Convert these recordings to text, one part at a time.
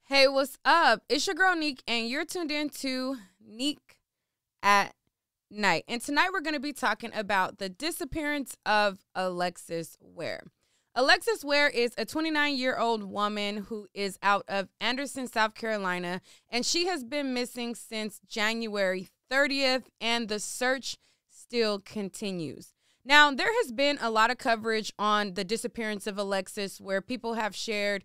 Hey, what's up? It's your girl Neek, and you're tuned in to Neek at Night. And tonight we're going to be talking about the disappearance of Alexis Ware. Alexis Ware is a 29-year-old woman who is out of Anderson, South Carolina, and she has been missing since January 30th, and the search still continues. Now, there has been a lot of coverage on the disappearance of Alexis where people have shared,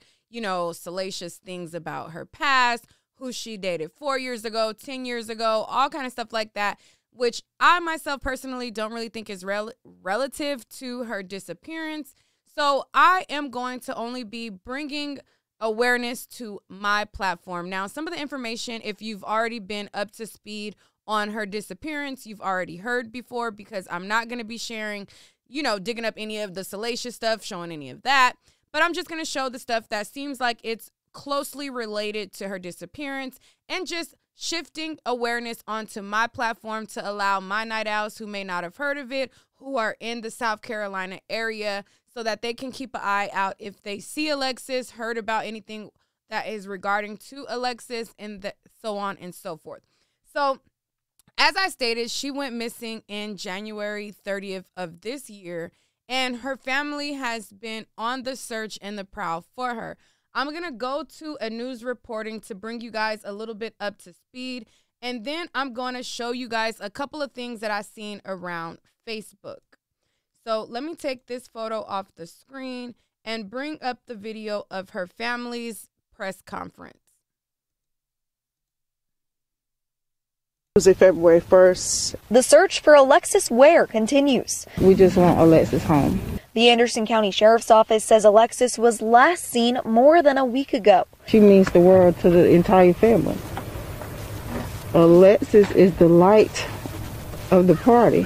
salacious things about her past, who she dated 4 years ago, 10 years ago, all kind of stuff like that, which I myself personally don't really think is relative to her disappearance. So I am going to only be bringing awareness to my platform. Now, some of the information, if you've already been up to speed on her disappearance, you've already heard before, because I'm not going to be sharing, digging up any of the salacious stuff, showing any of that. But I'm just going to show the stuff that seems like it's closely related to her disappearance and just shifting awareness onto my platform to allow my night owls who may not have heard of it, who are in the South Carolina area, so that they can keep an eye out if they see Alexis, heard about anything that is regarding to Alexis, and so on and so forth. So, as I stated, she went missing in January 30th of this year, and her family has been on the search and the prowl for her. I'm going to go to a news reporting to bring you guys a little bit up to speed, and then I'm going to show you guys a couple of things that I've seen around Facebook. So let me take this photo off the screen and bring up the video of her family's press conference. Tuesday, February 1st. The search for Alexis Ware continues. We just want Alexis home. The Anderson County Sheriff's Office says Alexis was last seen more than a week ago. She means the world to the entire family. Alexis is the light of the party.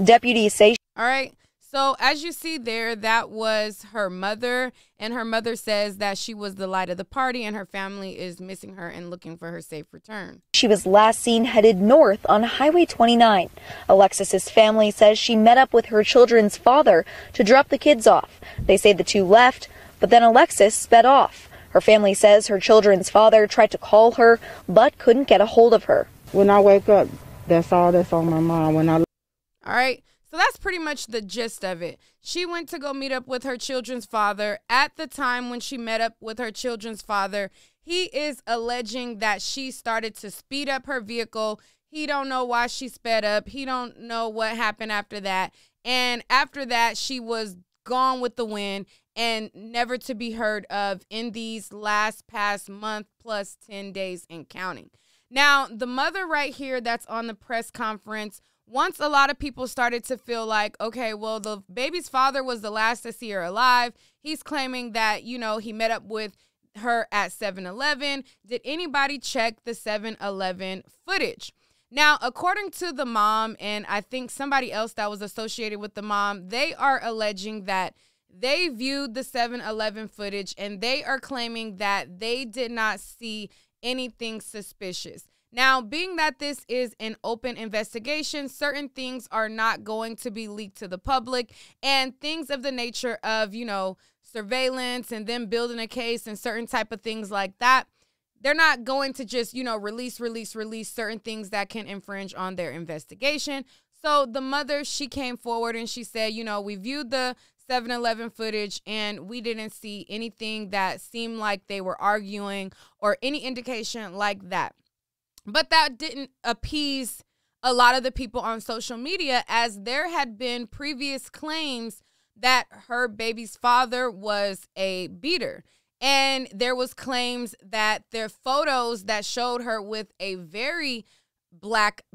Deputies say... All right. So as you see there, that was her mother, and her mother says that she was the light of the party, and her family is missing her and looking for her safe return. She was last seen headed north on Highway 29. Alexis's family says she met up with her children's father to drop the kids off. They say the two left, but then Alexis sped off. Her family says her children's father tried to call her, but couldn't get a hold of her. When I wake up, that's all that's on my mind. All right. So that's pretty much the gist of it. She went to go meet up with her children's father. At the time when she met up with her children's father, he is alleging that she started to speed up her vehicle. He don't know why she sped up. He don't know what happened after that. And after that, she was gone with the wind and never to be heard of in these past month plus 10 days and counting. Now, the mother right here that's on the press conference, once a lot of people started to feel like, okay, well, the baby's father was the last to see her alive. He's claiming that, he met up with her at 7-Eleven. Did anybody check the 7-Eleven footage? Now, according to the mom, and I think somebody else that was associated with the mom, they are alleging that they viewed the 7-Eleven footage, and they are claiming that they did not see anything suspicious. Now, being that this is an open investigation, certain things are not going to be leaked to the public, and things of the nature of, surveillance and them building a case and certain type of things like that, they're not going to just, release certain things that can infringe on their investigation. So the mother, she came forward and she said, we viewed the 7-Eleven footage and we didn't see anything that seemed like they were arguing or any indication like that. But that didn't appease a lot of the people on social media, as there had been previous claims that her baby's father was a beater. And there was claims that their photos that showed her with a very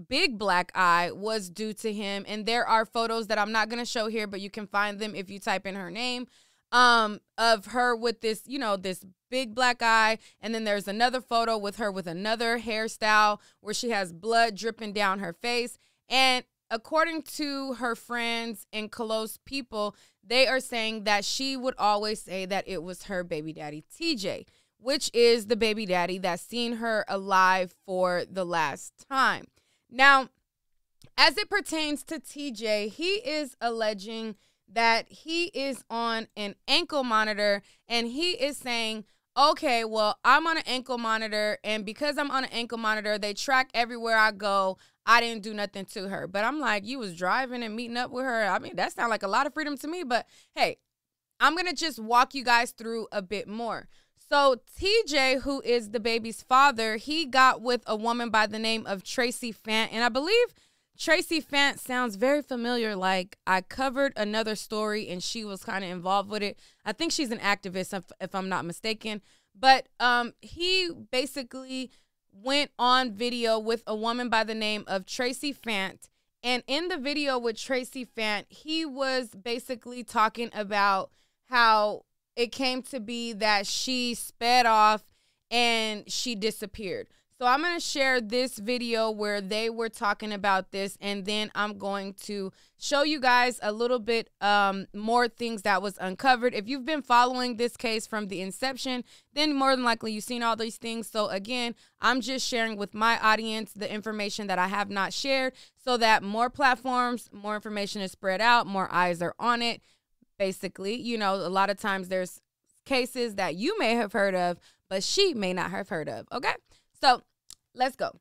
big black eye was due to him. And there are photos that I'm not going to show here, but you can find them if you type in her name, of her with this, this big black eye. And then there's another photo with her with another hairstyle where she has blood dripping down her face. And according to her friends and close people, they are saying that she would always say that it was her baby daddy, TJ, which is the baby daddy that's seen her alive for the last time. Now, as it pertains to TJ, he is alleging that he is on an ankle monitor, and he is saying, okay, well, I'm on an ankle monitor, and because I'm on an ankle monitor, they track everywhere I go. I didn't do nothing to her. But I'm like, you was driving and meeting up with her. I mean, that sounds like a lot of freedom to me. But hey, I'm going to just walk you guys through a bit more. So TJ, who is the baby's father, he got with a woman by the name of Tracy Fant. And I believe Tracy Fant sounds very familiar. Like, I covered another story and she was kind of involved with it. I think she's an activist, if I'm not mistaken. But he basically went on video with a woman by the name of Tracy Fant. And in the video with Tracy Fant, he was basically talking about how it came to be that she sped off and she disappeared. So I'm going to share this video where they were talking about this, and then I'm going to show you guys a little bit more things that was uncovered. If you've been following this case from the inception, then more than likely you've seen all these things. So again, I'm just sharing with my audience the information that I have not shared so that more platforms, more information is spread out, more eyes are on it. Basically, you know, a lot of times there's cases that you may have heard of, but she may not have heard of. Okay, so let's go.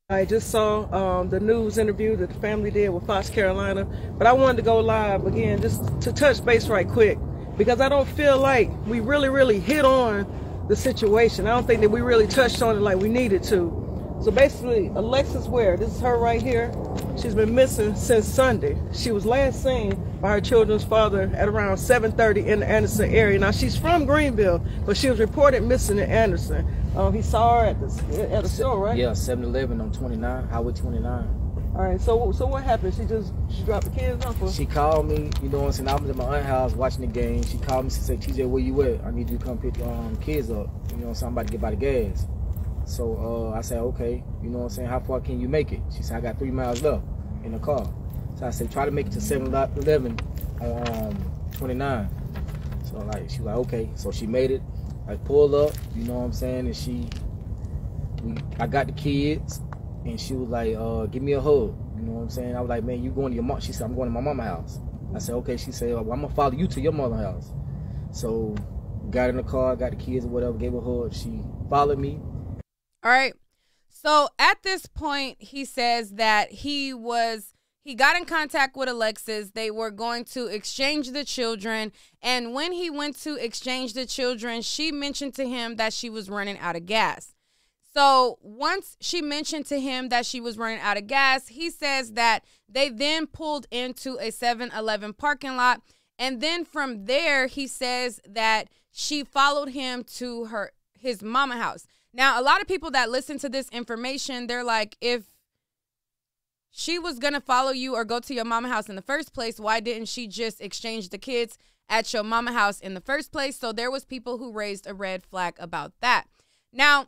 I just saw the news interview that the family did with Fox Carolina, but I wanted to go live again just to touch base right quick because I don't feel like we really hit on the situation. I don't think that we really touched on it like we needed to. So basically, Alexis Ware, this is her right here. She's been missing since Sunday. She was last seen by her children's father at around 7:30 in the Anderson area. Now, she's from Greenville, but she was reported missing in Anderson. He saw her at the store, right? Yeah, 7-Eleven on 29, Highway 29. All right, so what happened? She dropped the kids off? She called me, you know what I'm saying? I was at my aunt's house watching the game. She called me, she said, TJ, where you at? I need you to come pick kids up. You know what I'm saying? I'm about to get by the gas. So I said, okay, you know what I'm saying, how far can you make it? She said, I got 3 miles left in the car. So I said, try to make it to 7-Eleven on 29. So like, she was like, okay. So she made it. I pulled up, you know what I'm saying, and I got the kids, and she was like, give me a hug, you know what I'm saying. I was like, man, you going to your mom? She said, I'm going to my mama's house. I said, okay. She said, well, I'm going to follow you to your mother's house. So got in the car, got the kids or whatever, gave her a hug. She followed me. All right. So at this point, he says that he got in contact with Alexis. They were going to exchange the children. And when he went to exchange the children, she mentioned to him that she was running out of gas. So once she mentioned to him that she was running out of gas, he says that they then pulled into a 7-Eleven parking lot. And then from there, he says that she followed him to his mama house. Now, a lot of people that listen to this information, they're like, if she was going to follow you or go to your mama house in the first place, why didn't she just exchange the kids at your mama house in the first place? So there was people who raised a red flag about that. Now,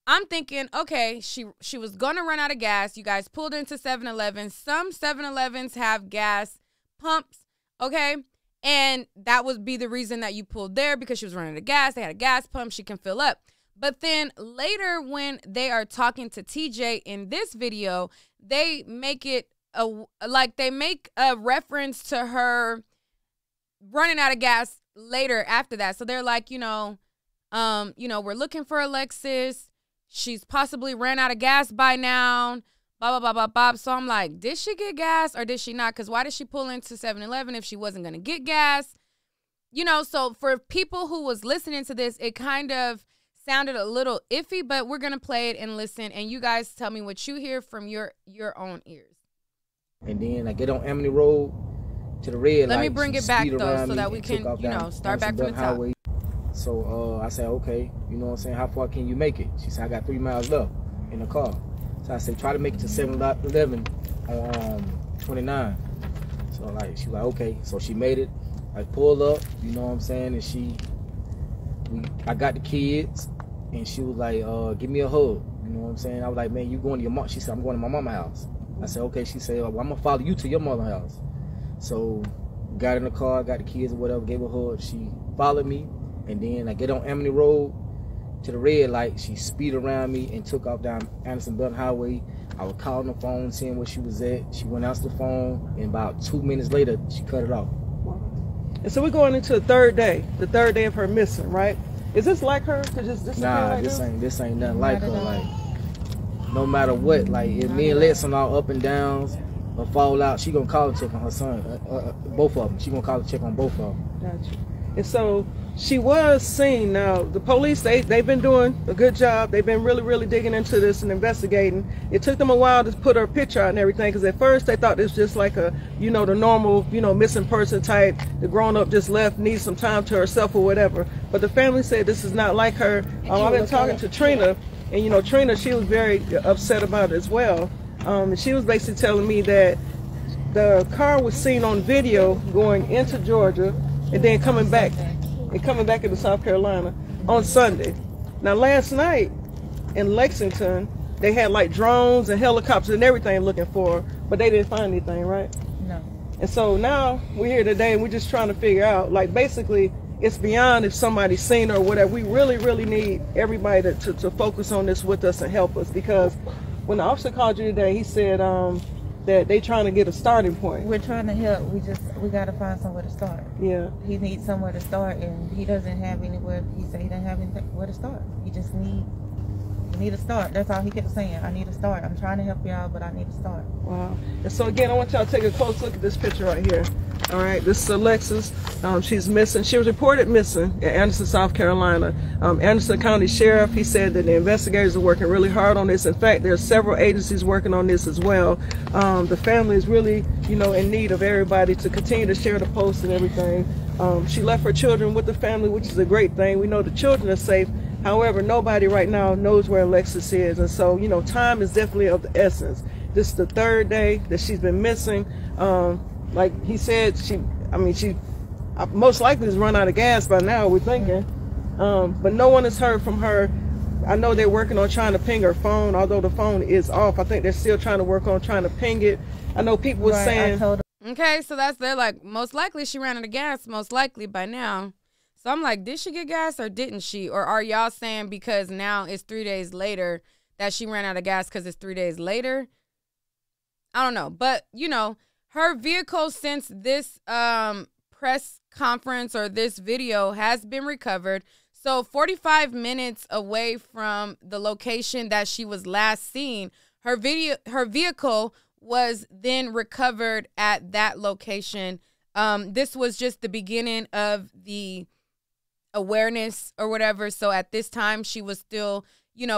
I'm thinking, okay, she was going to run out of gas. You guys pulled into 7-Eleven. Some 7-Elevens have gas pumps, okay? And that would be the reason that you pulled there, because she was running out of gas. They had a gas pump. She can fill up. But then later when they are talking to TJ in this video, they make it they make a reference to her running out of gas later after that. So they're like, we're looking for Alexis. She's possibly ran out of gas by now. Blah, blah, blah, blah, blah. So I'm like, did she get gas or did she not? Because why did she pull into 7-Eleven if she wasn't going to get gas? So for people who was listening to this, it kind of sounded a little iffy, but we're going to play it and listen, and you guys tell me what you hear from your own ears. And then I get on Amity Road to the red light. Let me bring it back, though, so that we can, start back from the top. Highway. So I said, okay, you know what I'm saying, how far can you make it? She said, I got 3 miles left in the car. So I said, try to make it to 7-Eleven on 29. So like, she was like, okay. So she made it. I pulled up, you know what I'm saying, and I got the kids, and she was like, give me a hug, you know what I'm saying. I was like, man, you going to your mom? She said, I'm going to my mama's house. I said, okay. She said, well, I'm going to follow you to your mother's house. So got in the car, got the kids or whatever, gave her a hug. She followed me, and then I get on Amity Road to the red light. She speeded around me and took off down Anderson Belton Highway. I was calling the phone, seeing where she was at. She went out to the phone, and about 2 minutes later, she cut it off. And so we're going into the third day of her missing, right? Is this like her to just disappear like this ain't nothing like her. Like, no matter what, like if me and Lex on our up and downs or fall out, she gonna call and check on her son, both of them. She gonna call and check on both of them. Gotcha. And so she was seen. Now the police, they've been doing a good job. They've been really digging into this and investigating. It took them a while to put her picture out and everything, because at first they thought this was just like a, the normal, missing person type. The grown up just left, needs some time to herself or whatever. But the family said this is not like her. I've been talking to Trina, and Trina, she was very upset about it as well. And she was basically telling me that the car was seen on video going into Georgia and then coming back into South Carolina on Sunday. Now last night in Lexington, they had like drones and helicopters and everything looking for her, but they didn't find anything, right? No. And so now we're here today and we're just trying to figure out, like, basically it's beyond if somebody's seen her or whatever. We really need everybody to focus on this with us and help us, because when the officer called you today, he said that they trying to get a starting point. We're trying to help. We got to find somewhere to start. Yeah. He needs somewhere to start, and he doesn't have anywhere. He said he doesn't have anywhere to start. He just need a start. That's all he kept saying. I need a start. I'm trying to help y'all, but I need to start. Wow. And so again, I want y'all to take a close look at this picture right here. All right, this is Alexis. She's missing. She was reported missing in Anderson, South Carolina. Anderson County Sheriff, he said that the investigators are working really hard on this. In fact, there are several agencies working on this as well. The family is really, in need of everybody to continue to share the posts and everything. She left her children with the family, which is a great thing. We know the children are safe. However, nobody right now knows where Alexis is. And so, time is definitely of the essence. This is the third day that she's been missing. Like he said, she most likely has run out of gas by now, we're thinking. But no one has heard from her. I know they're working on trying to ping her phone, although the phone is off. I think they're still trying to work on trying to ping it. I know people were saying... Okay, so they're like, most likely she ran out of gas, most likely by now. So I'm like, did she get gas or didn't she? Or are y'all saying because now it's 3 days later that she ran out of gas because it's 3 days later? I don't know. But, her vehicle since this press conference or this video has been recovered. So 45 minutes away from the location that she was last seen, her vehicle was then recovered at that location. This was just the beginning of the awareness or whatever. So at this time, she was still,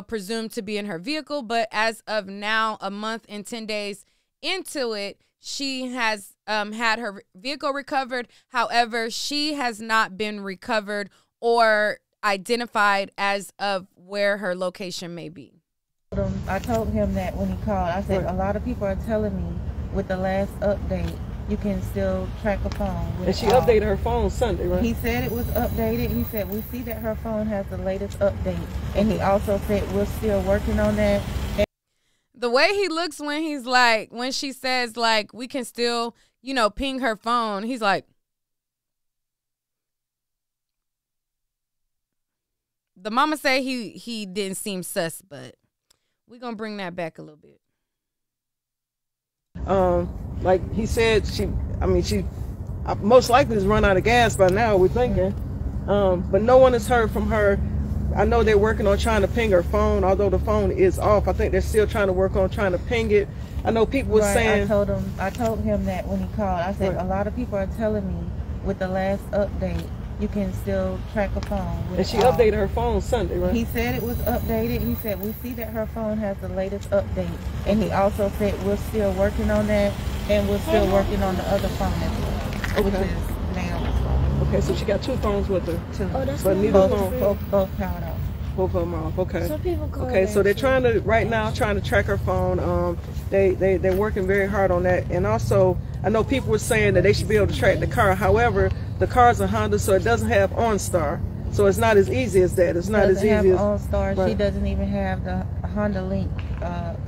presumed to be in her vehicle. But as of now, a month and 10 days into it, she has had her vehicle recovered. However, she has not been recovered or identified as of where her location may be. I told him that when he called. I said, a lot of people are telling me with the last update, you can still track a phone. And she updated her phone Sunday, right? He said it was updated. He said, we see that her phone has the latest update. And he also said, we're still working on that. The way he looks when she says, like, we can still, ping her phone, he's like, the mama say he didn't seem sus, but we're going to bring that back a little bit. Like he said, she most likely has run out of gas by now, we're thinking. But no one has heard from her. I know they're working on trying to ping her phone, although the phone is off. I think they're still trying to work on trying to ping it. I know people were saying... I told him that when he called. I said, a lot of people are telling me with the last update, you can still track a phone. And she updated her phone Sunday, right? He said it was updated. He said, we see that her phone has the latest update. And he also said, we're still working on that, and we're still working on the other phone as well, which is Naomi's phone. Okay, so she got two phones with her. Two. Oh, that's but neither phone. Both powered off. Both of them off. Okay. Some people call okay, so they're trying to track her phone. They're working very hard on that. And also, I know people were saying that they should be able to track the car. However, the car's a Honda, so it doesn't have OnStar. So it's not as easy as that. It's not as easy as OnStar. Right. She doesn't even have the Honda Link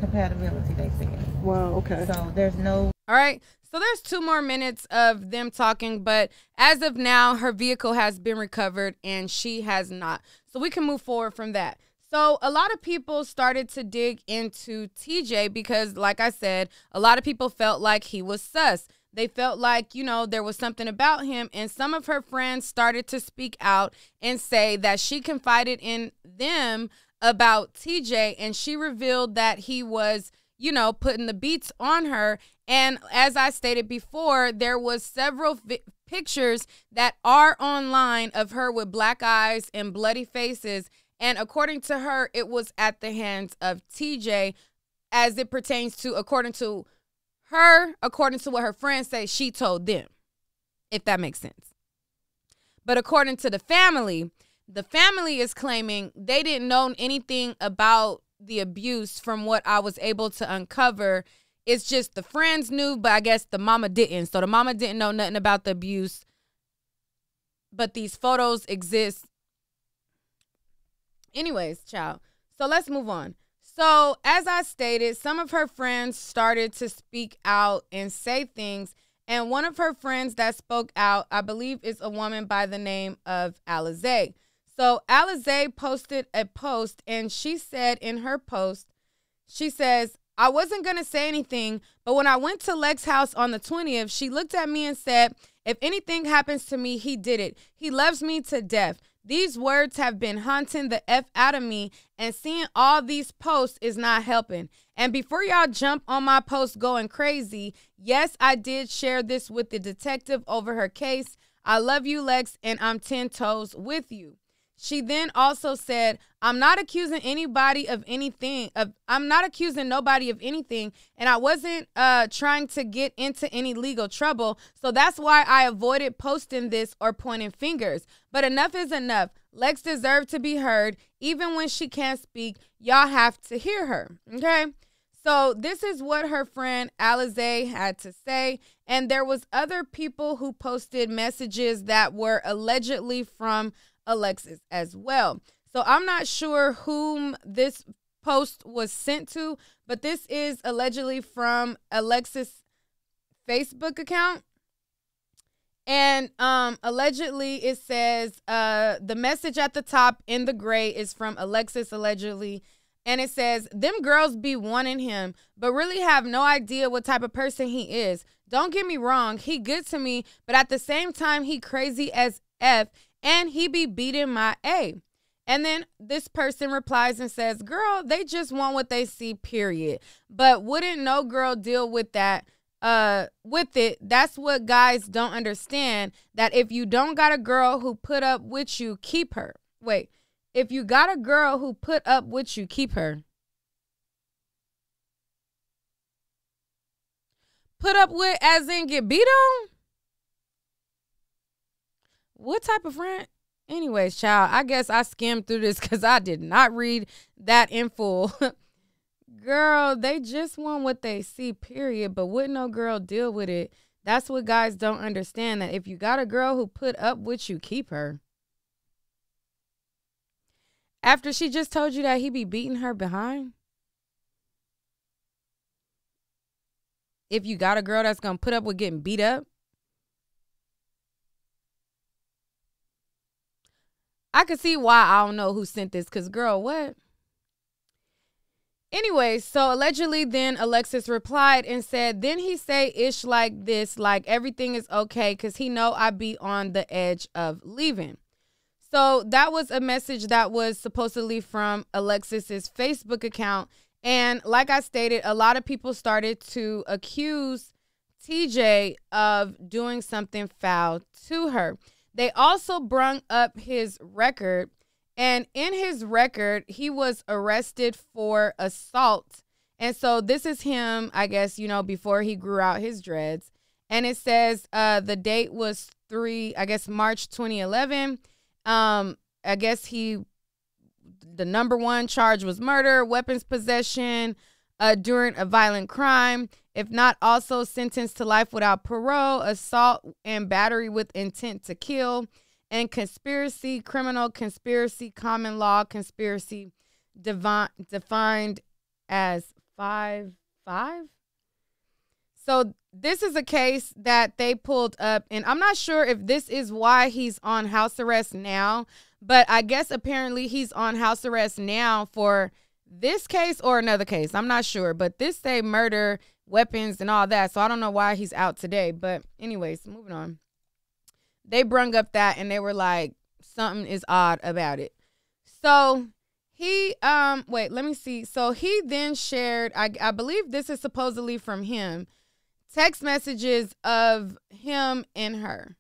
compatibility, they said. Wow, okay. So there's no... All right. So there's 2 more minutes of them talking, but as of now, her vehicle has been recovered and she has not. So we can move forward from that. So a lot of people started to dig into TJ because, like I said, a lot of people felt like he was sus. They felt like, you know, there was something about him, and some of her friends started to speak out and say that she confided in them about TJ, and she revealed that he was, you know, putting the beats on her. And as I stated before, there was several pictures that are online of her with black eyes and bloody faces. And according to her, it was at the hands of TJ, as it pertains to, according to her, according to what her friends say, she told them, if that makes sense. But according to the family is claiming they didn't know anything about the abuse from what I was able to uncover. It's just the friends knew, but I guess the mama didn't. So the mama didn't know nothing about the abuse, but these photos exist. Anyways, child. So let's move on. So as I stated, some of her friends started to speak out and say things. And one of her friends that spoke out, I believe, is a woman by the name of Alizé. So Alizé posted a post, and she said in her post, she says, I wasn't going to say anything, but when I went to Lex's house on the 20th, she looked at me and said, if anything happens to me, he did it. He loves me to death. These words have been haunting the F out of me, and seeing all these posts is not helping. And before y'all jump on my post going crazy, yes, I did share this with the detective over her case. I love you, Lex, and I'm 10 toes with you. She then also said, I'm not accusing anybody of anything. I'm not accusing nobody of anything, and I wasn't trying to get into any legal trouble. So that's why I avoided posting this or pointing fingers. But enough is enough. Lex deserved to be heard. Even when she can't speak, y'all have to hear her. Okay? So this is what her friend Alizé had to say. And there was other people who posted messages that were allegedly from Alexis as well. So I'm not sure whom this post was sent to, but this is allegedly from Alexis' Facebook account. And allegedly it says the message at the top in the gray is from Alexis allegedly. And it says, them girls be wanting him, but really have no idea what type of person he is. Don't get me wrong, he good to me, but at the same time, he crazy as F. And he be beating my A. And then this person replies and says, girl, they just want what they see, period. But wouldn't no girl deal with that, with it? That's what guys don't understand, that if you don't got a girl who put up with you, keep her. Wait, if you got a girl who put up with you, keep her. Put up with as in get beat on? What type of friend? Anyways, child, I guess I skimmed through this because I did not read that in full. Girl, they just want what they see, period. But wouldn't no girl deal with it? That's what guys don't understand, that if you got a girl who put up with you, keep her. After she just told you that he be beating her behind? If you got a girl that's going to put up with getting beat up? I could see why I don't know who sent this, because, girl, what? Anyway, so allegedly then Alexis replied and said, then he say ish like this, like everything is okay because he know I be on the edge of leaving. So that was a message that was supposedly from Alexis's Facebook account. And like I stated, a lot of people started to accuse TJ of doing something foul to her. They also brung up his record, and in his record, he was arrested for assault. And so this is him, I guess, you know, before he grew out his dreads. And it says the date was March 2011. I guess the number one charge was murder, weapons possession during a violent crime. If not, also sentenced to life without parole, assault and battery with intent to kill, and conspiracy, criminal conspiracy, common law conspiracy, defined as 5. So this is a case that they pulled up, and I'm not sure if this is why he's on house arrest now, but I guess apparently he's on house arrest now for this case or another case. I'm not sure, but this say murder, weapons, and all that. So I don't know why he's out today. But anyways, moving on. They brung up that and they were like, something is odd about it. So he, wait, let me see. So he then shared, I believe this is supposedly from him, text messages of him and her.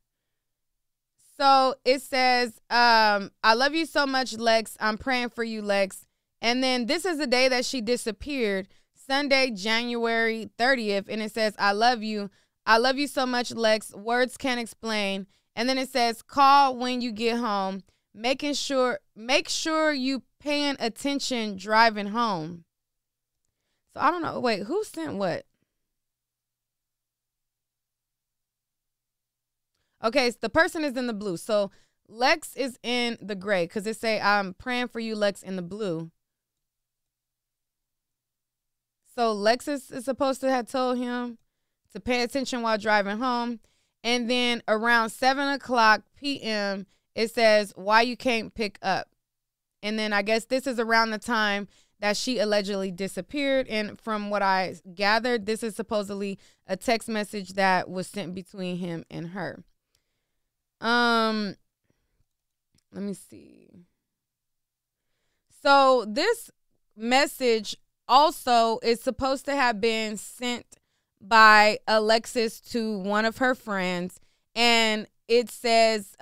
So it says, I love you so much, Lex. I'm praying for you, Lex. And then this is the day that she disappeared, Sunday, January 30th. And it says, I love you. I love you so much, Lex. Words can't explain. And then it says, call when you get home. Make sure you paying attention driving home. So I don't know. Wait, who sent what? Okay, so the person is in the blue. So Lex is in the gray because it say, I'm praying for you, Lex, in the blue. So Lexus is supposed to have told him to pay attention while driving home. And then around 7:00 p.m., it says, why you can't pick up. And then I guess this is around the time that she allegedly disappeared. And from what I gathered, this is supposedly a text message that was sent between him and her. Let me see. So this message also is supposed to have been sent by Alexis to one of her friends. And it says,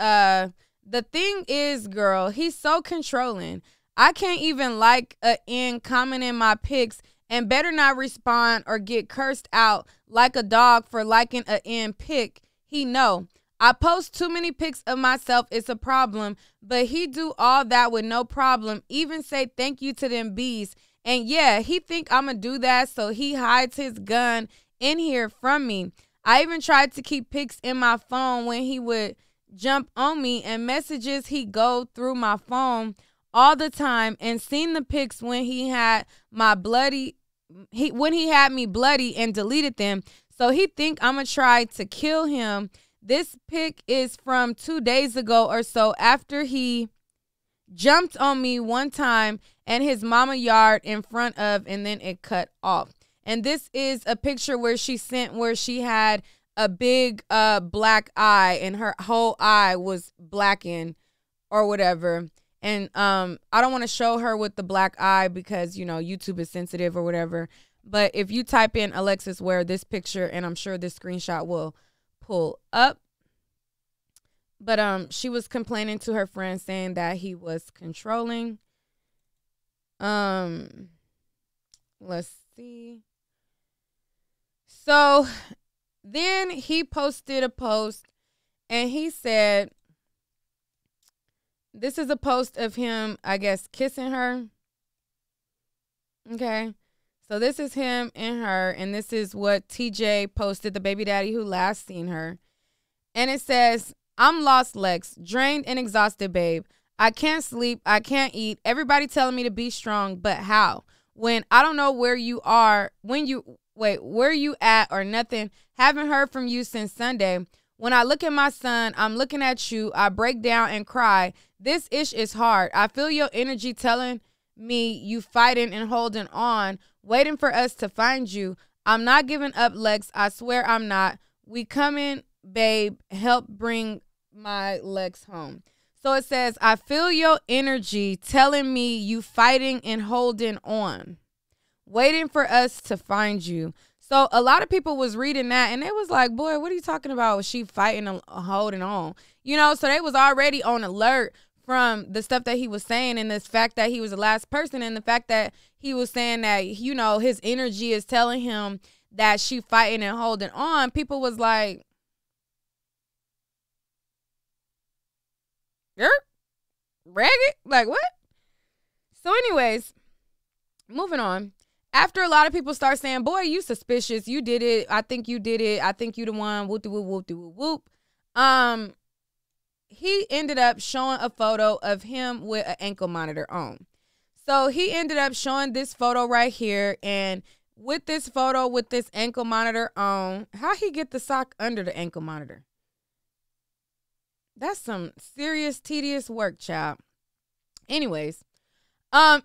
the thing is, girl, he's so controlling. I can't even like a in comment in my pics and better not respond or get cursed out like a dog for liking a in pic. He know. I post too many pics of myself. It's a problem. But he do all that with no problem. Even say thank you to them bees. And yeah, he think I'm going to do that. So he hides his gun in here from me. I even tried to keep pics in my phone when he would jump on me, and messages he go through my phone all the time, and seen the pics when he had my bloody when he had me bloody and deleted them. So he think I'm gonna try to kill him. This pic is from 2 days ago or so, after he jumped on me one time and his mama yard in front of, and then it cut off. And this is a picture where she sent where she had a big black eye and her whole eye was blackened or whatever. And I don't want to show her with the black eye because, you know, YouTube is sensitive or whatever. But if you type in Alexis Ware, this picture, and I'm sure this screenshot will pull up. But she was complaining to her friend saying that he was controlling. Let's see. So then he posted a post and he said, this is a post of him, I guess, kissing her. Okay. So this is him and her, and this is what TJ posted, the baby daddy who last seen her. And it says, I'm lost, Lex, drained and exhausted, babe. I can't sleep. I can't eat. Everybody telling me to be strong, but how? When I don't know where you are, where you at or nothing. Haven't heard from you since Sunday. When I look at my son, I'm looking at you. I break down and cry. This ish is hard. I feel your energy telling me you fighting and holding on, waiting for us to find you. I'm not giving up, Lex. I swear I'm not. We coming, babe. Help bring my Lex home. So it says, I feel your energy telling me you fighting and holding on, waiting for us to find you. So a lot of people was reading that and it was like, boy, what are you talking about? Was she fighting and holding on? You know, so they was already on alert from the stuff that he was saying, and this fact that he was the last person, and the fact that he was saying that, you know, his energy is telling him that she fighting and holding on. People was like, you're ragged? Like, what? So anyways, moving on. After a lot of people start saying, boy, you suspicious. You did it. I think you did it. I think you the one. Whoop, whoop, whoop, whoop, whoop. He ended up showing a photo of him with an ankle monitor on. So he ended up showing this photo right here. And with this photo, with this ankle monitor on, how he get the sock under the ankle monitor? That's some serious, tedious work, child. Anyways,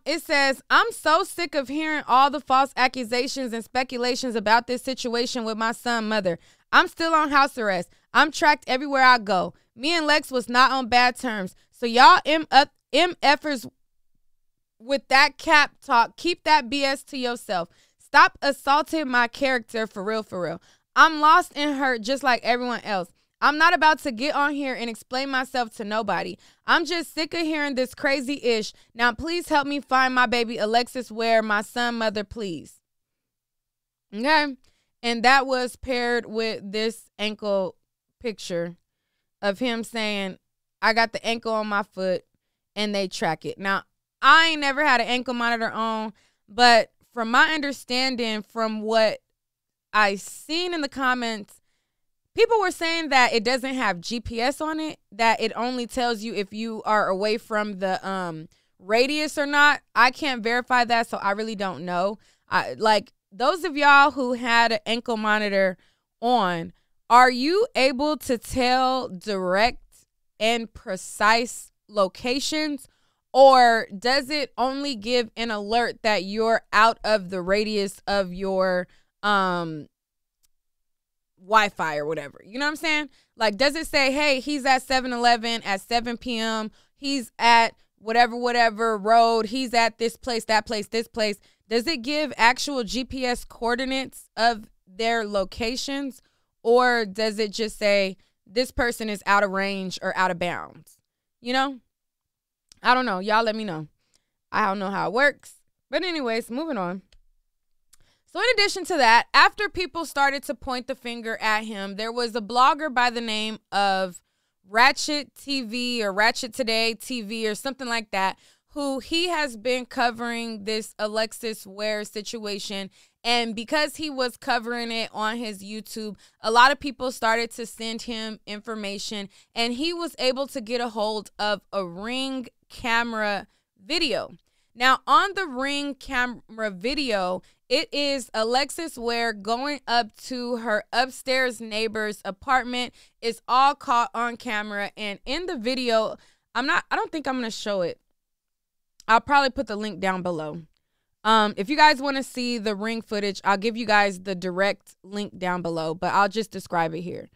It says, I'm so sick of hearing all the false accusations and speculations about this situation with my son's mother. I'm still on house arrest. I'm tracked everywhere I go. Me and Lex was not on bad terms. So y'all MFers with that cap talk, keep that BS to yourself. Stop assaulting my character for real, for real. I'm lost and hurt just like everyone else. I'm not about to get on here and explain myself to nobody. I'm just sick of hearing this crazy ish. Now, please help me find my baby Alexis Ware, my son, mother, please. Okay. And that was paired with this ankle picture of him saying, I got the ankle on my foot and they track it. Now, I ain't never had an ankle monitor on, but from my understanding, from what I seen in the comments, people were saying that it doesn't have GPS on it, that it only tells you if you are away from the radius or not. I can't verify that, so I really don't know. Like, those of y'all who had an ankle monitor on, are you able to tell direct and precise locations, or does it only give an alert that you're out of the radius of your Wi-Fi or whatever? You know what I'm saying? Like, does it say, hey, he's at 7-Eleven at 7 p.m. He's at whatever road. He's at this place, that place, this place. Does it give actual GPS coordinates of their locations, or does it just say this person is out of range or out of bounds? You know? I don't know. Y'all let me know. I don't know how it works. But anyways, moving on. So in addition to that, after people started to point the finger at him, there was a blogger by the name of Ratchet TV or Ratchet Today TV or something like that, who he has been covering this Alexis Ware situation. And because he was covering it on his YouTube, a lot of people started to send him information, and he was able to get a hold of a Ring camera video. Now, on the Ring camera video, it is Alexis Ware going up to her upstairs neighbor's apartment. It's all caught on camera. And in the video, I don't think I'm going to show it. I'll probably put the link down below. If you guys want to see the Ring footage, I'll give you guys the direct link down below, but I'll just describe it here.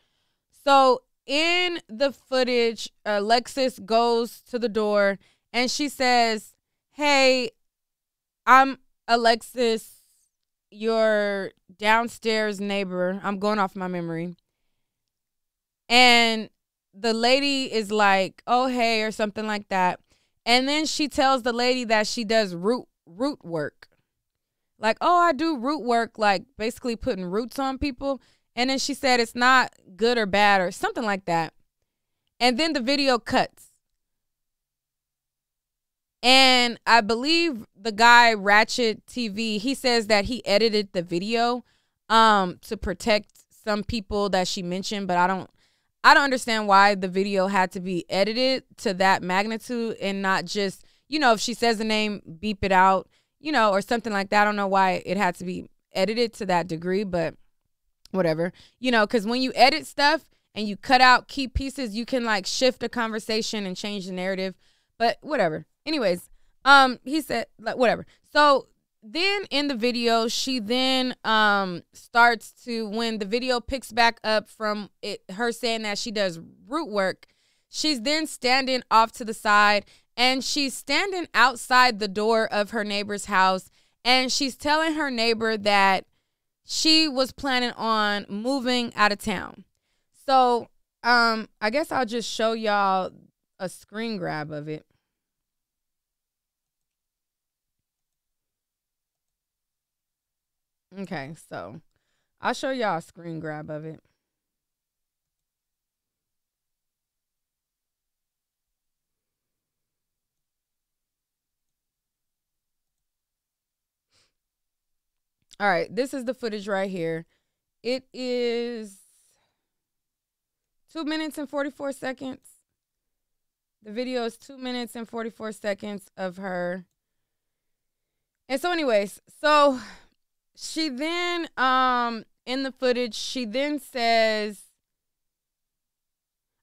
So in the footage, Alexis goes to the door and she says, hey, I'm Alexis, your downstairs neighbor. I'm going off my memory. And the lady is like, oh, hey, or something like that. And then she tells the lady that she does root work. Like, oh, I do root work, like basically putting roots on people. And then she said it's not good or bad or something like that. And then the video cuts. And I believe the guy, Ratchet TV, he says that he edited the video to protect some people that she mentioned, but I don't understand why the video had to be edited to that magnitude and not just, you know, if she says the name, beep it out, you know, or something like that. I don't know why it had to be edited to that degree, but whatever. You know, because when you edit stuff and you cut out key pieces, you can like shift a conversation and change the narrative, but whatever. Anyways, he said, like, whatever. So then in the video, she then starts to, when the video picks back up from her saying that she does root work, she's then standing off to the side, and she's standing outside the door of her neighbor's house, and she's telling her neighbor that she was planning on moving out of town. So I guess I'll just show y'all a screen grab of it. Okay, so I'll show y'all a screen grab of it. All right, this is the footage right here. It is 2 minutes and 44 seconds. The video is 2 minutes and 44 seconds of her. And so anyways, so she then, in the footage, she then says,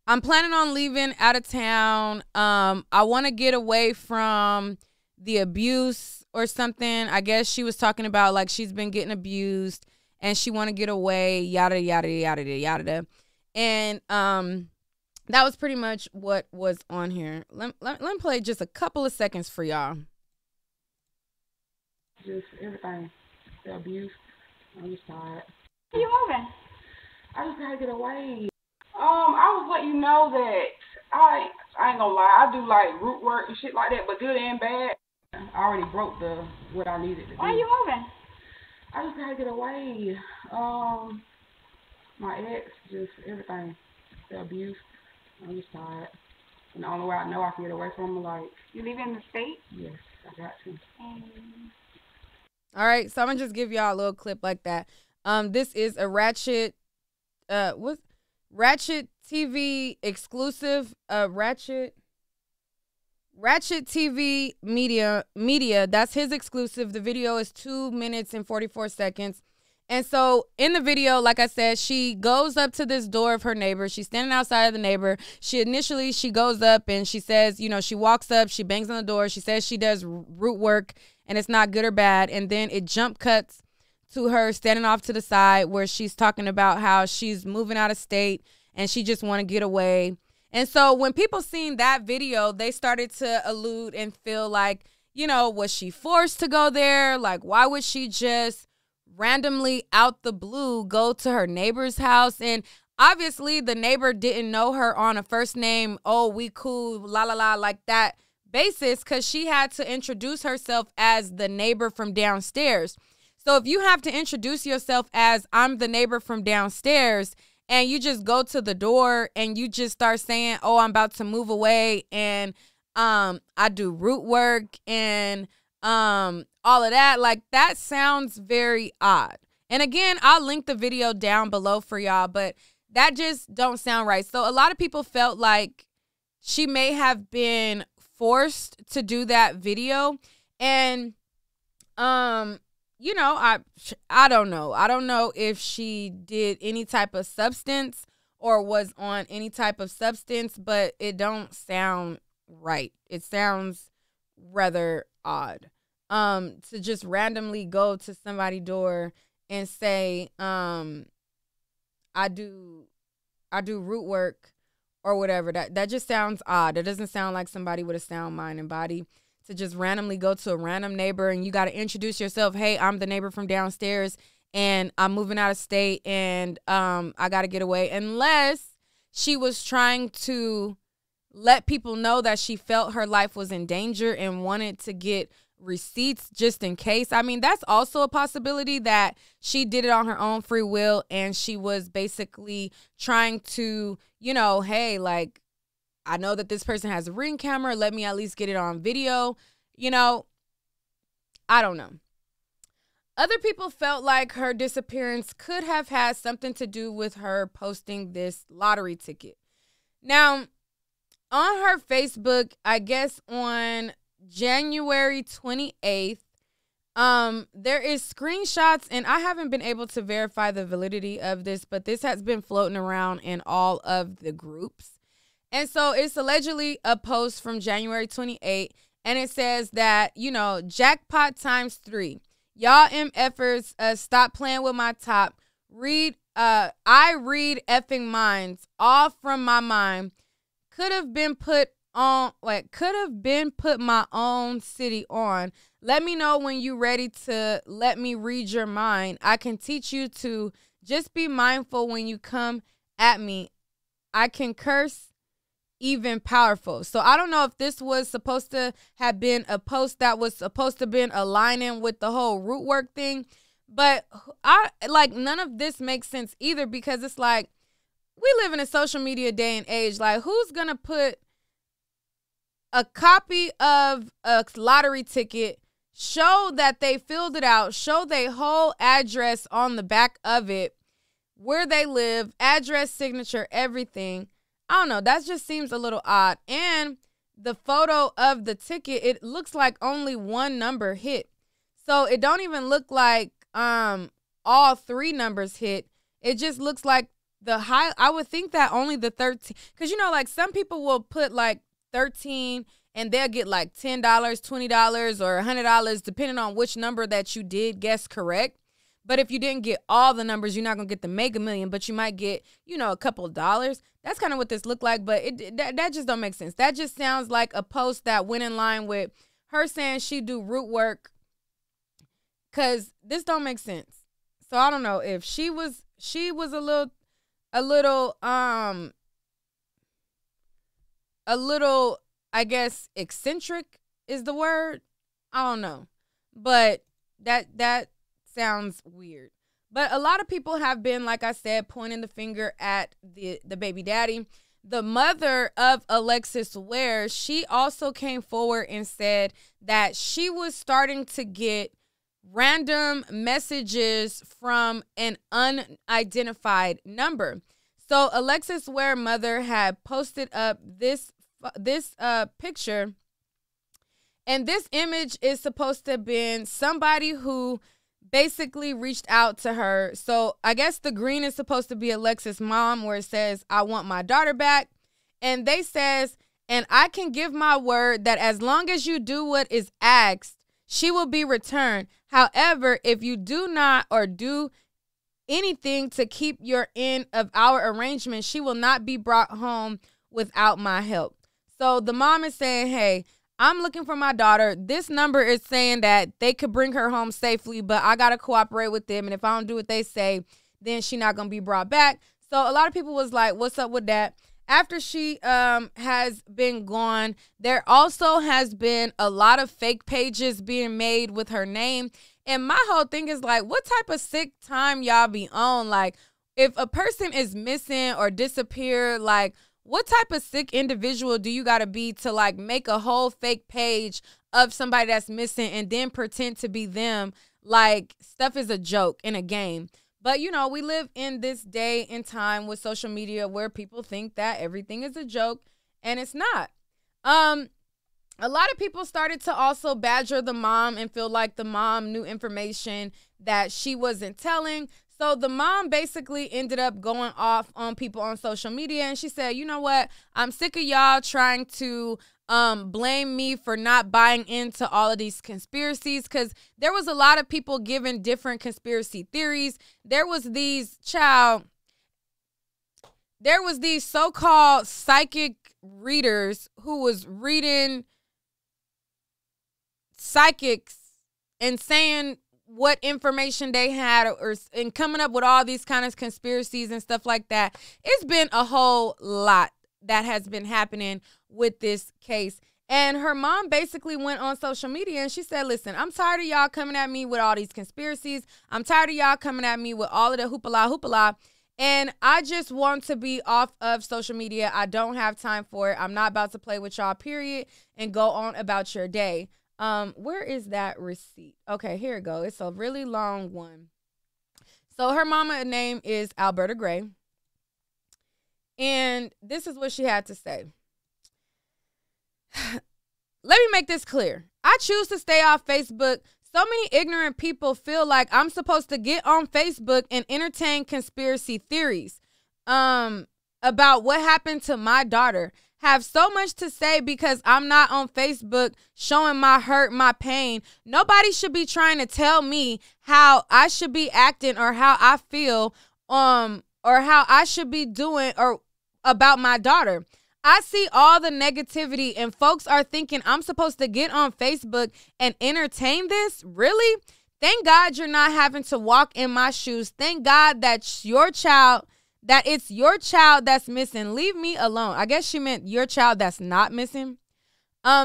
I'm planning on leaving out of town. I want to get away from the abuse or something. I guess she was talking about like she's been getting abused and she want to get away, yada yada yada yada. And that was pretty much what was on here. Let me play just a couple of seconds for y'all. Just everything, the abuse. I'm just tired. Where you moving? I just gotta get away. I was letting you know that I ain't gonna lie, I do like root work and shit like that, but good and bad. I already broke what I needed to do. Why you moving? I just gotta get away. My ex, just everything, the abuse. I'm just tired. And the only way I know I can get away from him, like. You leaving the state? Yes, I got to. All right, so I'm gonna just give y'all a little clip like that. This is a Ratchet TV exclusive. Ratchet TV media. That's his exclusive. The video is 2 minutes and 44 seconds. And so in the video, like I said, she goes up to this door of her neighbor. She's standing outside of the neighbor. She goes up and she says, you know, she walks up, she bangs on the door. She says she does root work and it's not good or bad. And then it jump cuts to her standing off to the side where she's talking about how she's moving out of state and she just want to get away. And so when people seen that video, they started to allude and feel like, you know, was she forced to go there? Like, why would she just randomly out the blue go to her neighbor's house? And obviously the neighbor didn't know her on a first name, oh, we cool, la la la, like that basis, because she had to introduce herself as the neighbor from downstairs. So if you have to introduce yourself as I'm the neighbor from downstairs and you just go to the door and you just start saying, oh, I'm about to move away and I do root work and all of that, like that sounds very odd. And again, I'll link the video down below for y'all, but that just don't sound right. So a lot of people felt like she may have been forced to do that video. And you know, I don't know. I don't know if she did any type of substance or was on any type of substance, but it don't sound right. It sounds rather odd. To just randomly go to somebody's door and say, I do root work or whatever. That just sounds odd. It doesn't sound like somebody with a sound mind and body to just randomly go to a random neighbor and you got to introduce yourself. Hey, I'm the neighbor from downstairs and I'm moving out of state and I got to get away. Unless she was trying to let people know that she felt her life was in danger and wanted to get receipts just in case. I mean, that's also a possibility that she did it on her own free will and she was basically trying to, you know, hey, like, I know that this person has a Ring camera. Let me at least get it on video. You know, I don't know. Other people felt like her disappearance could have had something to do with her posting this lottery ticket. Now, on her Facebook, I guess on January 28th, there is screenshots, and I haven't been able to verify the validity of this, but this has been floating around in all of the groups. And so it's allegedly a post from January 28th, and it says that, you know, jackpot times 3. Y'all MFers, stop playing with my top. I read effing minds all from my mind. Could have been put my own city on. Let me know when you ready to let me read your mind. I can teach you to just be mindful when you come at me. I can curse even powerful. So I don't know if this was supposed to have been a post that was supposed to have been aligning with the whole root work thing. But none of this makes sense either, because it's like, we live in a social media day and age. Like, who's going to put a copy of a lottery ticket, show that they filled it out, show their whole address on the back of it, where they live, address, signature, everything. I don't know. That just seems a little odd. And the photo of the ticket, it looks like only one number hit. So it don't even look like all 3 numbers hit. It just looks like I would think that only the 13, because, you know, like some people will put like 13 and they'll get like $10, $20, or $100, depending on which number that you did guess correct. But if you didn't get all the numbers, you're not going to get the Mega Million, but you might get, you know, a couple of dollars. That's kind of what this looked like, but that just don't make sense. That just sounds like a post that went in line with her saying she do root work, because this don't make sense. So I don't know if she was a little, I guess, eccentric is the word. I don't know. But that sounds weird. But a lot of people have been, like I said, pointing the finger at the baby daddy. The mother of Alexis Ware, she also came forward and said that she was starting to get random messages from an unidentified number. So Alexis Ware mother had posted up this picture, and this image is supposed to have been somebody who basically reached out to her. So I guess the green is supposed to be Alexis' mom, where it says, "I want my daughter back." And they says, "And I can give my word that as long as you do what is asked, she will be returned. However, if you do not or do anything to keep your end of our arrangement, she will not be brought home without my help." So the mom is saying, hey, I'm looking for my daughter. This number is saying that they could bring her home safely, but I got to cooperate with them. And if I don't do what they say, then she's not going to be brought back. So a lot of people was like, what's up with that? After she has been gone, there also has been a lot of fake pages being made with her name. And my whole thing is like, what type of sick time y'all be on? Like, if a person is missing or disappeared, like, what type of sick individual do you got to be to like make a whole fake page of somebody that's missing and then pretend to be them? Like, stuff is a joke in a game. But, you know, we live in this day and time with social media where people think that everything is a joke, and it's not. A lot of people started to also badger the mom and feel like the mom knew information that she wasn't telling. So the mom basically ended up going off on people on social media, and she said, you know what? I'm sick of y'all trying to blame me for not buying into all of these conspiracies, because there was a lot of people giving different conspiracy theories. There was these so-called psychic readers who was reading psychics and saying what information they had and coming up with all these kind of conspiracies and stuff like that. It's been a whole lot that has been happening with this case. And her mom basically went on social media and she said, listen, I'm tired of y'all coming at me with all these conspiracies. I'm tired of y'all coming at me with all of the hoopla. And I just want to be off of social media. I don't have time for it. I'm not about to play with y'all, period, and go on about your day. Where is that receipt? Okay, here it goes. It's a really long one. So her mama name is Alberta Gray. And this is what she had to say. Let me make this clear. I choose to stay off Facebook. So many ignorant people feel like I'm supposed to get on Facebook and entertain conspiracy theories about what happened to my daughter. Have so much to say because I'm not on Facebook showing my hurt, my pain. Nobody should be trying to tell me how I should be acting or how I feel or how I should be doing or about my daughter. I see all the negativity and folks are thinking I'm supposed to get on Facebook and entertain this? Really? Thank God you're not having to walk in my shoes. Thank God that it's your child that's missing. Leave me alone. I guess she meant your child that's not missing.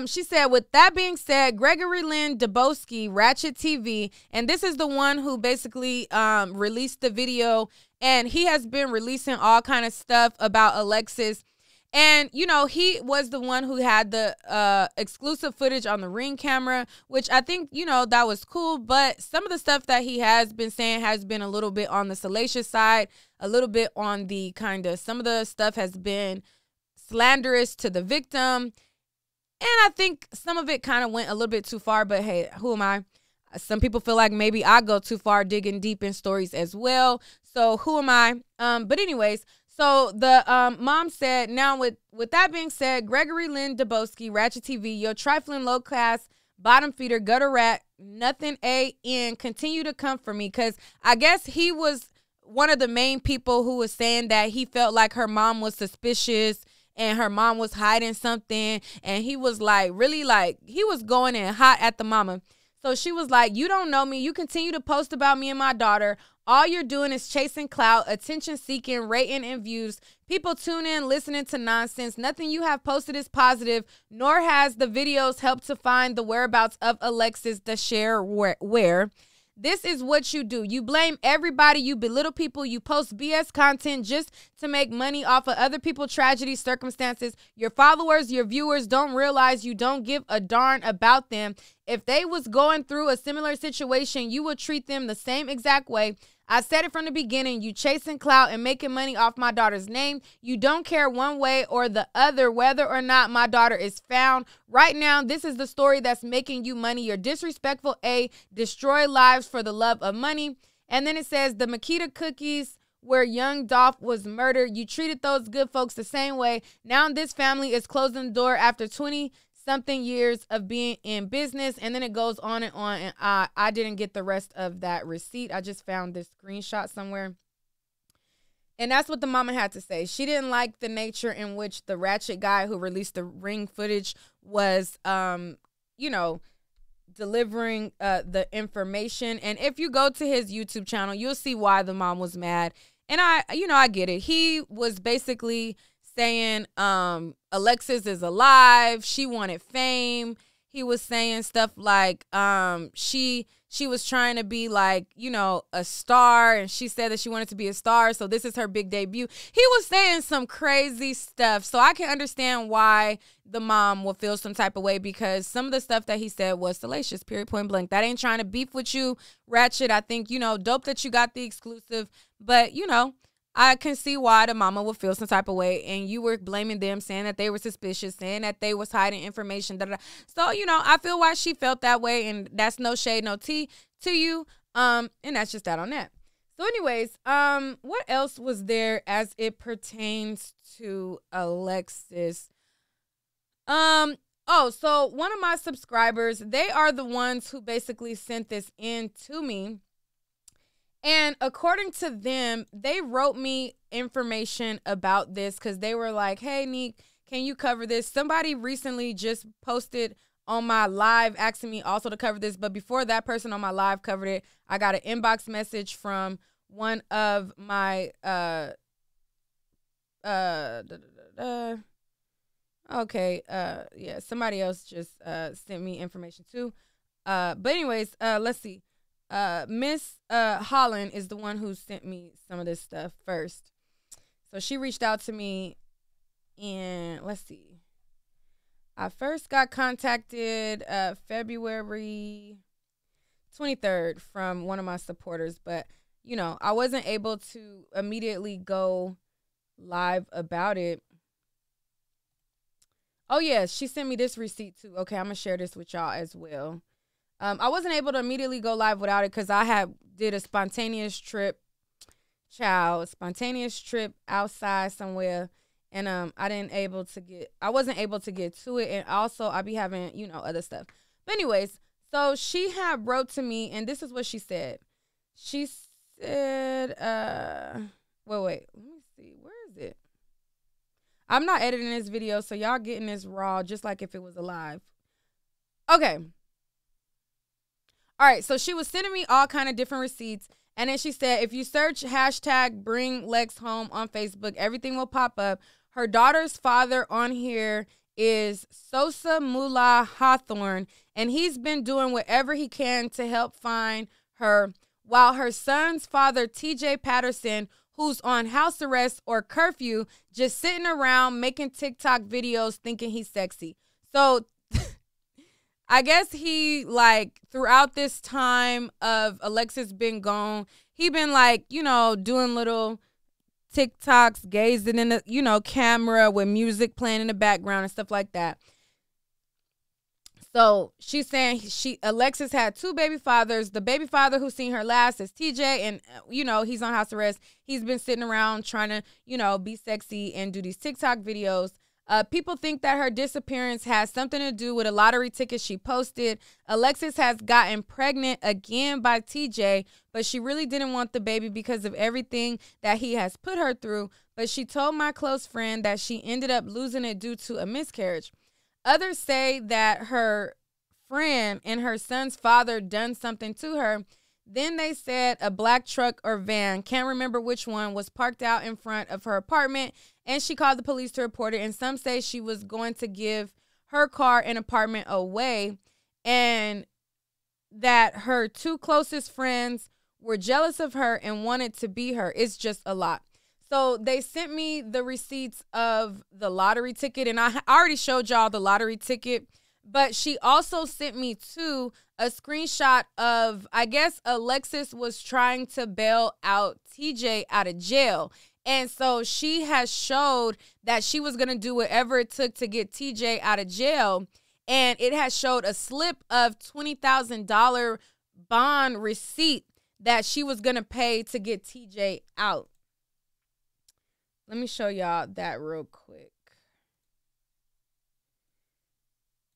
She said, with that being said, Gregory Lynn Dubowski, Ratchet TV, and this is the one who basically released the video, and he has been releasing all kind of stuff about Alexis. And, you know, he was the one who had the exclusive footage on the Ring camera, which I think, you know, that was cool. But some of the stuff that he has been saying has been a little bit on the salacious side, a little bit on the kind of, some of the stuff has been slanderous to the victim. And I think some of it kind of went a little bit too far. But hey, who am I? Some people feel like maybe I go too far digging deep in stories as well. So who am I? But anyways, So the mom said, now with that being said, Gregory Lynn Dubowski, Ratchet TV, your trifling low class bottom feeder gutter rat, nothing A-N, continue to come for me. Because I guess he was one of the main people who was saying that he felt like her mom was suspicious and her mom was hiding something. And he was like, really like, he was going in hot at the mama. So she was like, you don't know me. You continue to post about me and my daughter. All you're doing is chasing clout, attention seeking, rating, and views. People tune in listening to nonsense. Nothing you have posted is positive, nor has the videos helped to find the whereabouts of Alexis Ware. This is what you do. You blame everybody. You belittle people. You post BS content just to make money off of other people's tragedies, circumstances. Your followers, your viewers don't realize you don't give a darn about them. If they was going through a similar situation, you would treat them the same exact way. I said it from the beginning. You chasing clout and making money off my daughter's name. You don't care one way or the other whether or not my daughter is found. Right now, this is the story that's making you money. You're disrespectful. Destroy lives for the love of money. And then it says the Makita cookies where young Dolph was murdered. You treated those good folks the same way. Now this family is closing the door after 20-something years of being in business. And then it goes on and on. And I didn't get the rest of that receipt. I just found this screenshot somewhere. And that's what the mama had to say. She didn't like the nature in which the ratchet guy who released the ring footage was, you know, delivering the information. And if you go to his YouTube channel, you'll see why the mom was mad. And I get it. He was basically saying Alexis is alive. She wanted fame. He was saying stuff like she was trying to be like, you know, a star, and she said that she wanted to be a star, so this is her big debut. He was saying some crazy stuff, so I can understand why the mom will feel some type of way, because some of the stuff that he said was salacious, period, point blank. That ain't trying to beef with you, Ratchet. I think, you know, dope that you got the exclusive, but, you know, I can see why the mama would feel some type of way, and you were blaming them, saying that they were suspicious, saying that they was hiding information. So, you know, I feel why she felt that way, and that's no shade, no tea to you. And that's just that on that. So anyways, what else was there as it pertains to Alexis? Oh, so one of my subscribers, they are the ones who basically sent this in to me. And according to them, they wrote me information about this because they were like, hey, Neek, can you cover this? Somebody recently just posted on my live asking me also to cover this. But before that person on my live covered it, I got an inbox message from one of my somebody else just sent me information too. But anyways, let's see. Miss Holland is the one who sent me some of this stuff first. So she reached out to me, and let's see. I first got contacted February 23rd from one of my supporters, but you know, I wasn't able to immediately go live about it. Oh yes, she sent me this receipt too. Okay, I'm gonna share this with y'all as well. I wasn't able to immediately go live without it because I did a spontaneous trip outside somewhere, and I wasn't able to get to it, and also I be having, you know, other stuff. But anyways, so she had wrote to me, and this is what she said. She said, wait, let me see, where is it? I'm not editing this video, so y'all getting this raw just like if it was alive. Okay. All right, so she was sending me all kind of different receipts, and then she said, if you search hashtag bring Lex home on Facebook, everything will pop up. Her daughter's father on here is Sosa Mullah Hawthorne, and he's been doing whatever he can to help find her, while her son's father, TJ Patterson, who's on house arrest or curfew, just sitting around making TikTok videos thinking he's sexy. So I guess he, like, throughout this time of Alexis been gone, he been, like, you know, doing little TikToks, gazing in the, you know, camera with music playing in the background and stuff like that. So she's saying Alexis had two baby fathers. The baby father who seen her last is TJ, and he's on house arrest. He's been sitting around trying to be sexy and do these TikTok videos. People think that her disappearance has something to do with a lottery ticket she posted. Alexis has gotten pregnant again by TJ, but she really didn't want the baby because of everything that he has put her through. But she told my close friend that she ended up losing it due to a miscarriage. Others say that her friend and her son's father done something to her. Then they said a black truck or van, can't remember which one, was parked out in front of her apartment, and she called the police to report it. And some say she was going to give her car and apartment away, and that her two closest friends were jealous of her and wanted to be her. It's just a lot. So they sent me the receipts of the lottery ticket, and I already showed y'all the lottery ticket. But she also sent me, too, a screenshot of, I guess, Alexis was trying to bail out TJ out of jail. And so she has showed that she was going to do whatever it took to get TJ out of jail. And it has showed a slip of $20,000 bond receipt that she was going to pay to get TJ out. Let me show y'all that real quick.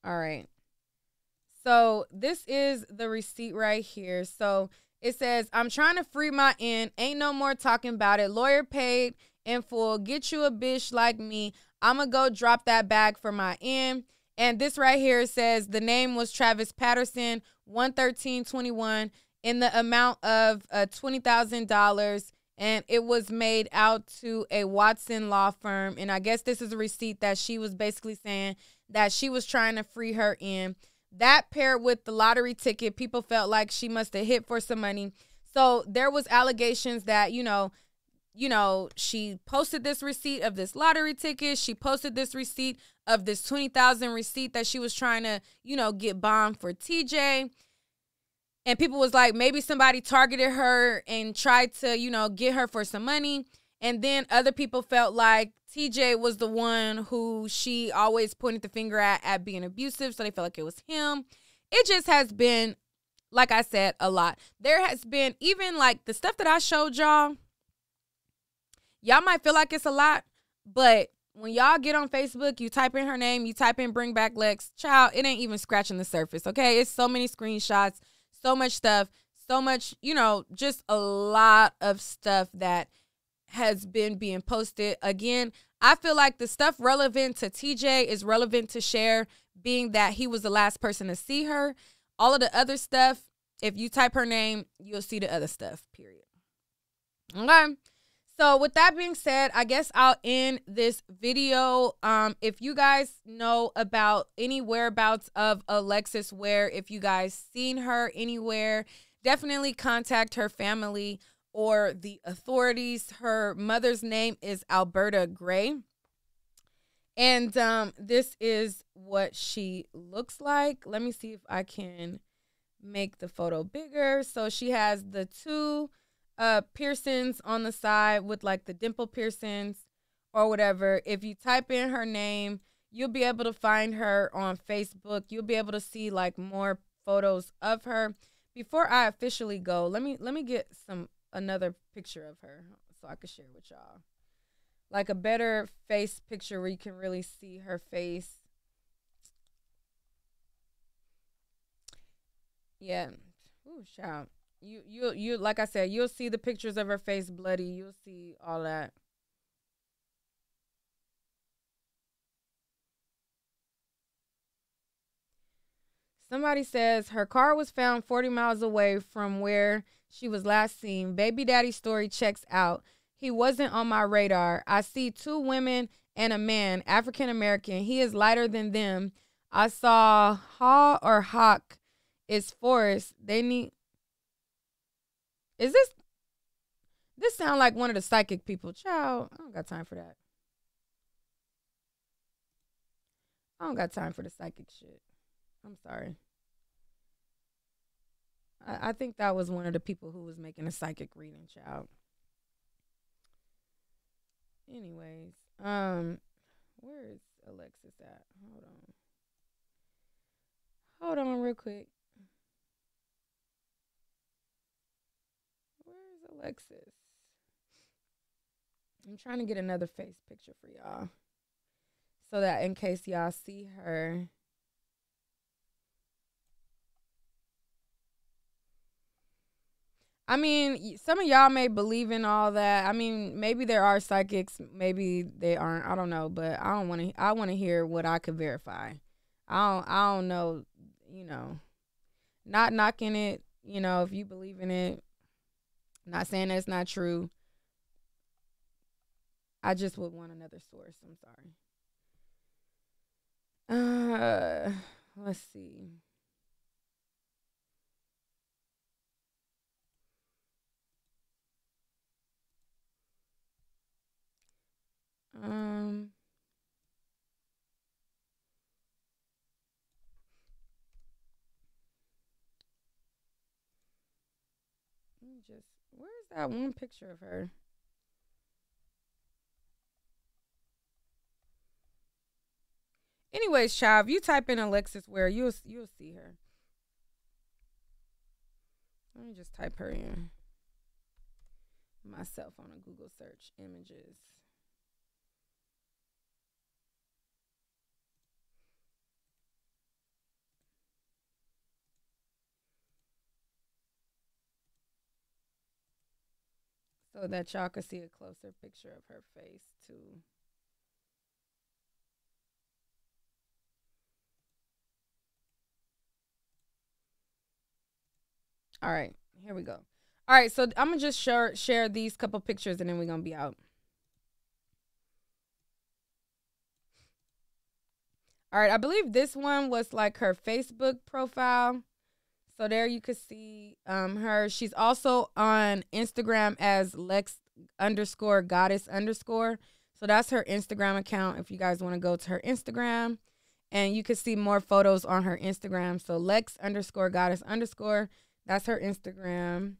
All right. So this is the receipt right here. So it says, I'm trying to free my end. Ain't no more talking about it. Lawyer paid in full. Get you a bitch like me. I'm going to go drop that bag for my end. And this right here says the name was Travis Patterson, 11321, in the amount of $20,000. And it was made out to a Watson law firm. And I guess this is a receipt that she was basically saying that she was trying to free her in. That paired with the lottery ticket, people felt like she must have hit for some money. So there was allegations that, she posted this receipt of this lottery ticket. She posted this receipt of this $20,000 receipt that she was trying to, get bond for TJ. And people was like, maybe somebody targeted her and tried to, get her for some money. And then other people felt like TJ was the one who she always pointed the finger at being abusive. So they felt like it was him. It just has been, like I said, a lot. There has been even like the stuff that I showed y'all. Y'all might feel like it's a lot, but when y'all get on Facebook, you type in her name, you type in Bring Back Lex, child, it ain't even scratching the surface, okay? It's so many screenshots, so much stuff, so much, just a lot of stuff that has been being posted. Again, I feel like the stuff relevant to TJ is relevant to share, being that he was the last person to see her. All of the other stuff, if you type her name, you'll see the other stuff, period. Okay. So with that being said, I guess I'll end this video. If you guys know about any whereabouts of Alexis Ware, if you guys seen her anywhere, definitely contact her family or the authorities. Her mother's name is Alberta Gray. And this is what she looks like. Let me see if I can make the photo bigger. So she has the two piercings on the side with like the dimple piercings or whatever. If you type in her name, you'll be able to find her on Facebook. You'll be able to see like more photos of her. Before I officially go, let me get another picture of her so I can share with y'all. Like a better face picture where you can really see her face. Yeah. Ooh, child. You like I said, you'll see the pictures of her face bloody. You'll see all that. Somebody says her car was found 40 miles away from where she was last seen. Baby daddy's story checks out. He wasn't on my radar. I see two women and a man, African American. He is lighter than them. I saw Haw or Hawk is Forrest. They need. Is this sound like one of the psychic people? Child, I don't got time for that. I don't got time for the psychic shit. I'm sorry. I think that was one of the people who was making a psychic reading, child. Anyways, where is Alexis at? Hold Hold on real quick. Where's Alexis? I'm trying to get another face picture for y'all, so that in case y'all see her. I mean, some of y'all may believe in all that. I mean, maybe there are psychics, maybe they aren't. I don't know, but I don't want to. I want to hear what I could verify. I don't know. You know, not knocking it. You know, if you believe in it, not saying that's not true. I just would want another source. I'm sorry. Let's see. Um, where's that one picture of her? Anyways, child, if you type in Alexis Ware, you'll see her. Let me just type her in myself on a Google search images. So that y'all could see a closer picture of her face too. All right, here we go. All right, so I'm gonna just share these couple pictures and then we're gonna be out. All right, I believe this one was like her Facebook profile. So there you could see her. She's also on Instagram as Lex_Goddess_. So that's her Instagram account if you guys want to go to her Instagram. And you can see more photos on her Instagram. So Lex_Goddess_. That's her Instagram.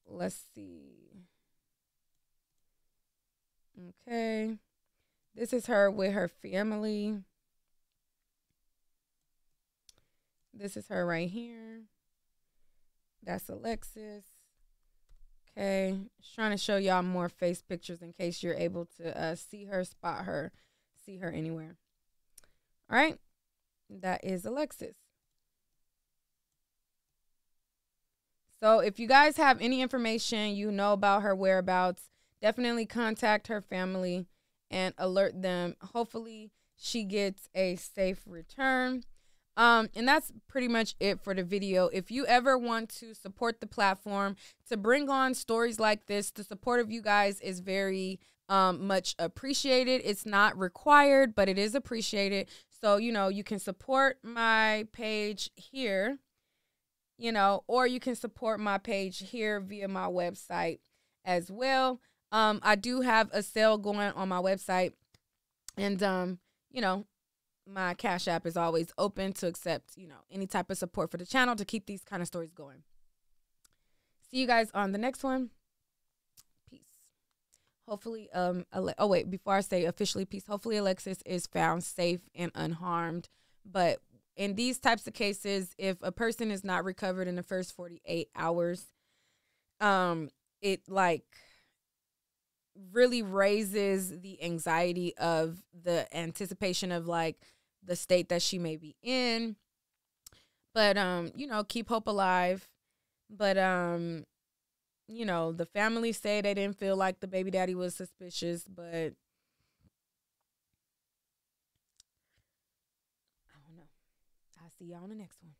Let's see. Okay. This is her with her family. This is her right here. That's Alexis. Okay. Just trying to show y'all more face pictures in case you're able to see her, spot her, see her anywhere. All right. That is Alexis. So if you guys have any information you know about her whereabouts, definitely contact her family and alert them. Hopefully she gets a safe return. And that's pretty much it for the video. If you ever want to support the platform to bring on stories like this, the support of you guys is very much appreciated. It's not required, but it is appreciated. So, you know, you can support my page here, you know, or you can support my page here via my website as well. I do have a sale going on my website, and you know, my Cash App is always open to accept, you know, any type of support for the channel to keep these kind of stories going. See you guys on the next one. Peace. Hopefully, oh wait, before I say officially peace, hopefully Alexis is found safe and unharmed. But in these types of cases, if a person is not recovered in the first 48 hours, it like really raises the anxiety of the anticipation of like the state that she may be in. But you know, keep hope alive. But you know, the family say they didn't feel like the baby daddy was suspicious, but I don't know. I'll see y'all on the next one.